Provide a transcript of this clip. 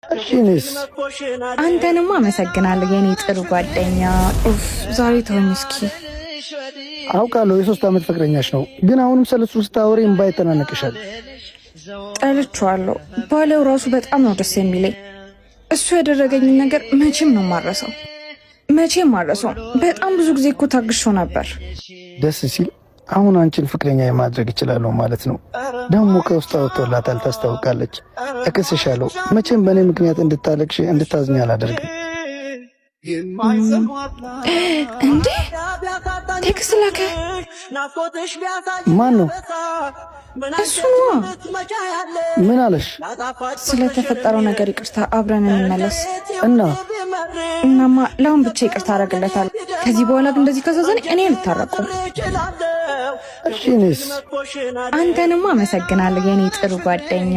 እሺኔስ አንተንም አመሰግናለሁ የኔ ጥሩ ጓደኛ። ኡፍ ዛሬ ተወኝ እስኪ። አውቃለሁ የ3 ዓመት ፍቅረኛሽ ነው፣ ግን አሁንም ስለሱ ስታወሪ እምባ ይተናነቅሻል። ጠልቼዋለሁ። ባለው ራሱ በጣም ነው ደስ የሚለኝ። እሱ ያደረገኝን ነገር መቼም ነው ማረሰው፣ መቼም ማረሰው። በጣም ብዙ ጊዜ እኮ ታግሼው ነበር። ደስ ሲል አሁን አንቺን ፍቅረኛ የማድረግ ይችላለሁ ማለት ነው። ደግሞ ከውስጥ አውጥቶላታል፣ ታስታውቃለች። እከስሻለሁ። መቼም በእኔ ምክንያት እንድታለቅሽ እንድታዝኝ አላደርግም። እንዴ ቴክስት ላከ? ማን ነው? እሱ ነው። ምን አለሽ? ስለተፈጠረው ነገር ይቅርታ፣ አብረን እንመለስ። እናማ ለአሁን ብቻ ይቅርታ አደርግለታለሁ። ከዚህ በኋላ ግን እንደዚህ ከሳዘን እኔ ልታረቁም። እሺኔስ አንተንም አመሰግናለሁ የኔ ጥሩ ጓደኛ።